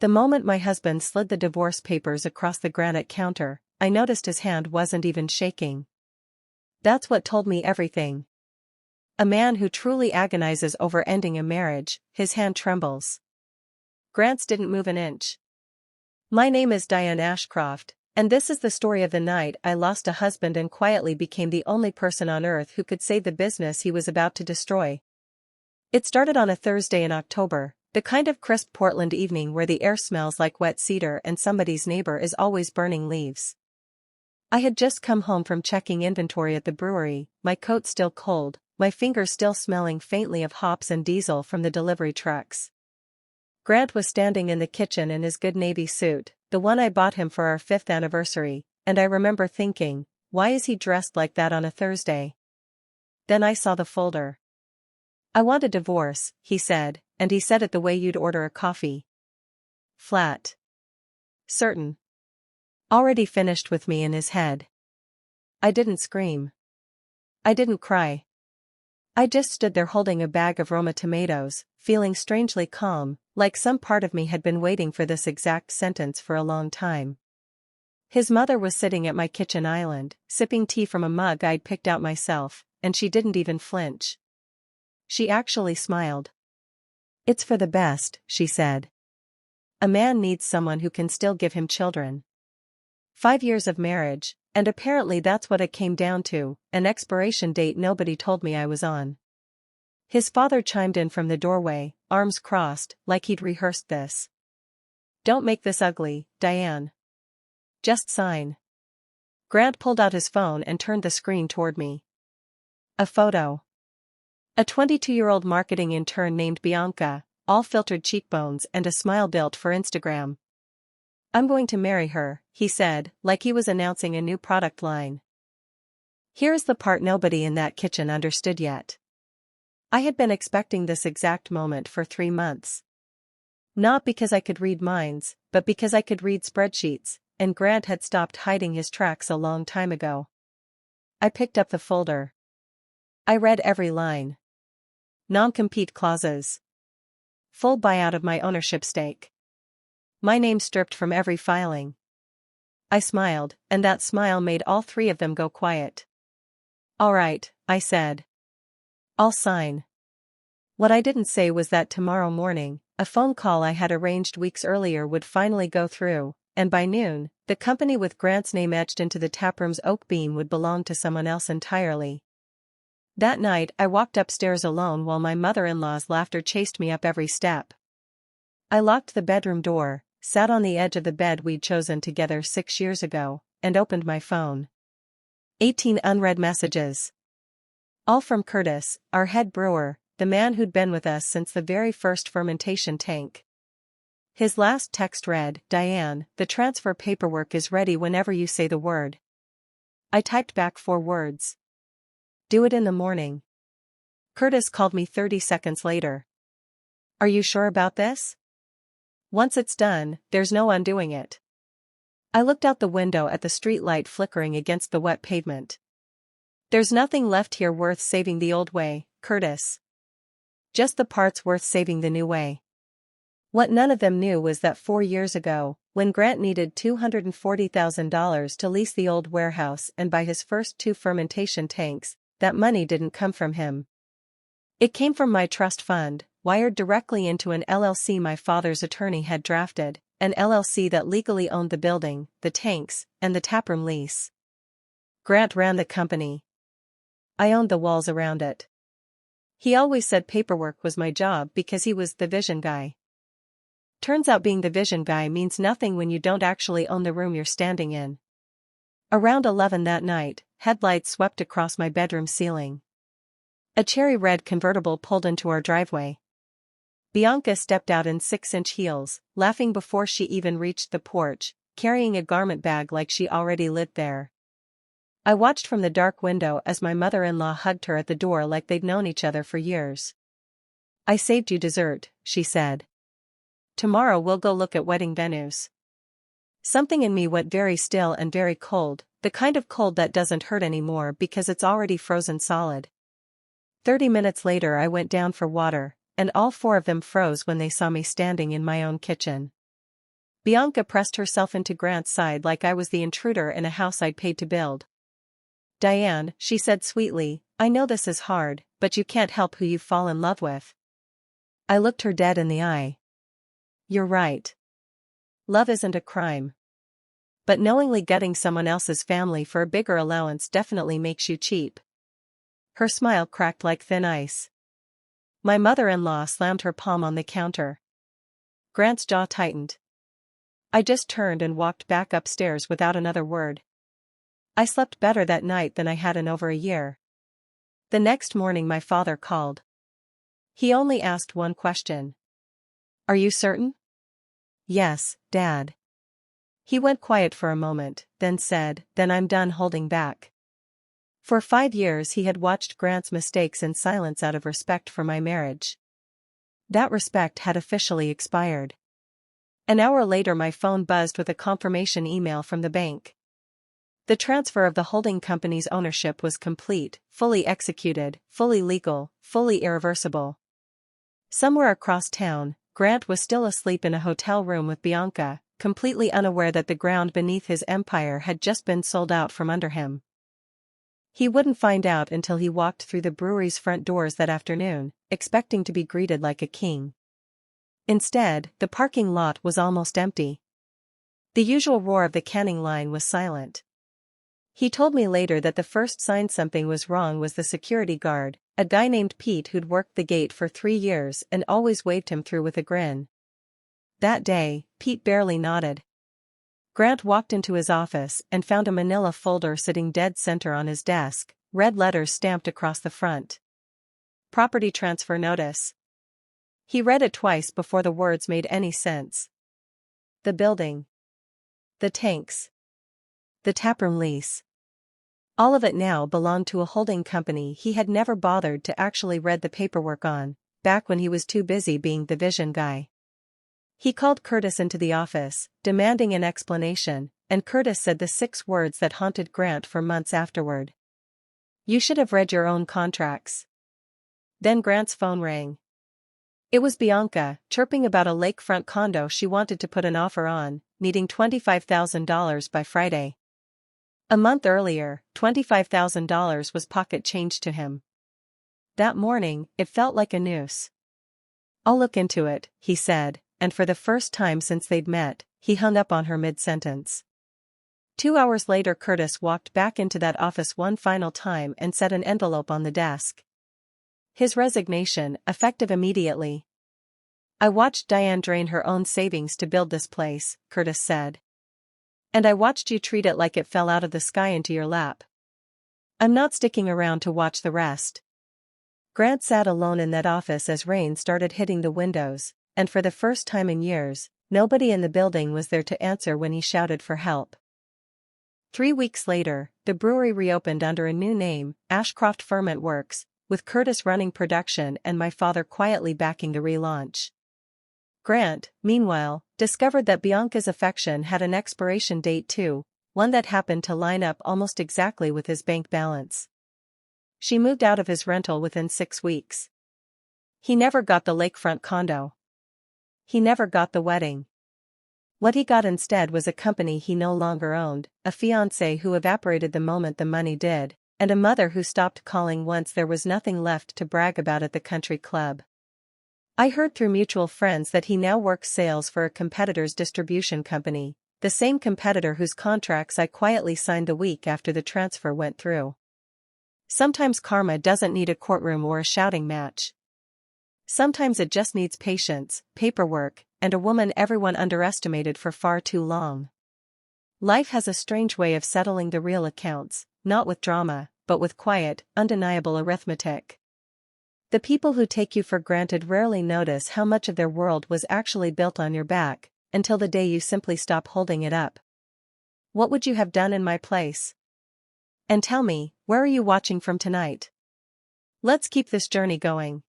The moment my husband slid the divorce papers across the granite counter, I noticed his hand wasn't even shaking. That's what told me everything. A man who truly agonizes over ending a marriage, his hand trembles. Grant's didn't move an inch. My name is Diane Ashcroft, and this is the story of the night I lost a husband and quietly became the only person on earth who could save the business he was about to destroy. It started on a Thursday in October, the kind of crisp Portland evening where the air smells like wet cedar and somebody's neighbor is always burning leaves. I had just come home from checking inventory at the brewery, my coat still cold, my fingers still smelling faintly of hops and diesel from the delivery trucks. Grant was standing in the kitchen in his good navy suit, the one I bought him for our 5th anniversary, and I remember thinking, why is he dressed like that on a Thursday? Then I saw the folder. I want a divorce, he said, and he said it the way you'd order a coffee. Flat. Certain. Already finished with me in his head. I didn't scream. I didn't cry. I just stood there holding a bag of Roma tomatoes, feeling strangely calm, like some part of me had been waiting for this exact sentence for a long time. His mother was sitting at my kitchen island, sipping tea from a mug I'd picked out myself, and she didn't even flinch. She actually smiled. It's for the best, she said. A man needs someone who can still give him children. 5 years of marriage, and apparently that's what it came down to, an expiration date nobody told me I was on. His father chimed in from the doorway, arms crossed, like he'd rehearsed this. Don't make this ugly, Diane. Just sign. Grant pulled out his phone and turned the screen toward me. A photo. A 22-year-old marketing intern named Bianca, all filtered cheekbones and a smile built for Instagram. I'm going to marry her, he said, like he was announcing a new product line. Here's the part nobody in that kitchen understood yet. I had been expecting this exact moment for 3 months. Not because I could read minds, but because I could read spreadsheets, and Grant had stopped hiding his tracks a long time ago. I picked up the folder. I read every line. Non-compete clauses. Full buyout of my ownership stake. My name stripped from every filing. I smiled, and that smile made all 3 of them go quiet. All right, I said. I'll sign. What I didn't say was that tomorrow morning, a phone call I had arranged weeks earlier would finally go through, and by noon, the company with Grant's name etched into the taproom's oak beam would belong to someone else entirely. That night I walked upstairs alone while my mother-in-law's laughter chased me up every step. I locked the bedroom door, sat on the edge of the bed we'd chosen together 6 years ago, and opened my phone. 18 unread messages. All from Curtis, our head brewer, the man who'd been with us since the very first fermentation tank. His last text read, Diane, the transfer paperwork is ready whenever you say the word. I typed back 4 words. Do it in the morning. Curtis called me 30 seconds later. Are you sure about this? Once it's done, there's no undoing it. I looked out the window at the street light flickering against the wet pavement. There's nothing left here worth saving the old way, Curtis. Just the parts worth saving the new way. What none of them knew was that 4 years ago, when Grant needed $240,000 to lease the old warehouse and buy his first 2 fermentation tanks, that money didn't come from him. It came from my trust fund, wired directly into an LLC my father's attorney had drafted, an LLC that legally owned the building, the tanks, and the taproom lease. Grant ran the company. I owned the walls around it. He always said paperwork was my job because he was the vision guy. Turns out being the vision guy means nothing when you don't actually own the room you're standing in. Around 11 that night, headlights swept across my bedroom ceiling. A cherry-red convertible pulled into our driveway. Bianca stepped out in 6-inch heels, laughing before she even reached the porch, carrying a garment bag like she already lived there. I watched from the dark window as my mother-in-law hugged her at the door like they'd known each other for years. I saved you dessert, she said. Tomorrow we'll go look at wedding venues. Something in me went very still and very cold, the kind of cold that doesn't hurt anymore because it's already frozen solid. 30 minutes later I went down for water, and all 4 of them froze when they saw me standing in my own kitchen. Bianca pressed herself into Grant's side like I was the intruder in a house I'd paid to build. "Diane," she said sweetly, "I know this is hard, but you can't help who you fall in love with." I looked her dead in the eye. "You're right. Love isn't a crime. But knowingly gutting someone else's family for a bigger allowance definitely makes you cheap." Her smile cracked like thin ice. My mother-in-law slammed her palm on the counter. Grant's jaw tightened. I just turned and walked back upstairs without another word. I slept better that night than I had in over a year. The next morning my father called. He only asked one question. "Are you certain?" "Yes, Dad." He went quiet for a moment, then said, "Then I'm done holding back." For 5 years he had watched Grant's mistakes in silence out of respect for my marriage. That respect had officially expired. An hour later my phone buzzed with a confirmation email from the bank. The transfer of the holding company's ownership was complete, fully executed, fully legal, fully irreversible. Somewhere across town, Grant was still asleep in a hotel room with Bianca, completely unaware that the ground beneath his empire had just been sold out from under him. He wouldn't find out until he walked through the brewery's front doors that afternoon, expecting to be greeted like a king. Instead, the parking lot was almost empty. The usual roar of the canning line was silent. He told me later that the first sign something was wrong was the security guard, a guy named Pete who'd worked the gate for 3 years and always waved him through with a grin. That day, Pete barely nodded. Grant walked into his office and found a manila folder sitting dead center on his desk, red letters stamped across the front. "Property transfer notice." He read it twice before the words made any sense. The building. The tanks. The taproom lease. All of it now belonged to a holding company he had never bothered to actually read the paperwork on, back when he was too busy being the vision guy. He called Curtis into the office, demanding an explanation, and Curtis said the 6 words that haunted Grant for months afterward. "You should have read your own contracts." Then Grant's phone rang. It was Bianca, chirping about a lakefront condo she wanted to put an offer on, needing $25,000 by Friday. A month earlier, $25,000 was pocket change to him. That morning, it felt like a noose. "I'll look into it," he said, and for the first time since they'd met, he hung up on her mid-sentence. 2 hours later Curtis walked back into that office one final time and set an envelope on the desk. His resignation, effective immediately. "I watched Diane drain her own savings to build this place," Curtis said. "And I watched you treat it like it fell out of the sky into your lap. I'm not sticking around to watch the rest." Grant sat alone in that office as rain started hitting the windows, and for the first time in years, nobody in the building was there to answer when he shouted for help. 3 weeks later, the brewery reopened under a new name, Ashcroft Ferment Works, with Curtis running production and my father quietly backing the relaunch. Grant, meanwhile, discovered that Bianca's affection had an expiration date too, one that happened to line up almost exactly with his bank balance. She moved out of his rental within 6 weeks. He never got the lakefront condo. He never got the wedding. What he got instead was a company he no longer owned, a fiancé who evaporated the moment the money did, and a mother who stopped calling once there was nothing left to brag about at the country club. I heard through mutual friends that he now works sales for a competitor's distribution company, the same competitor whose contracts I quietly signed the week after the transfer went through. Sometimes karma doesn't need a courtroom or a shouting match. Sometimes it just needs patience, paperwork, and a woman everyone underestimated for far too long. Life has a strange way of settling the real accounts, not with drama, but with quiet, undeniable arithmetic. The people who take you for granted rarely notice how much of their world was actually built on your back, until the day you simply stop holding it up. What would you have done in my place? And tell me, where are you watching from tonight? Let's keep this journey going.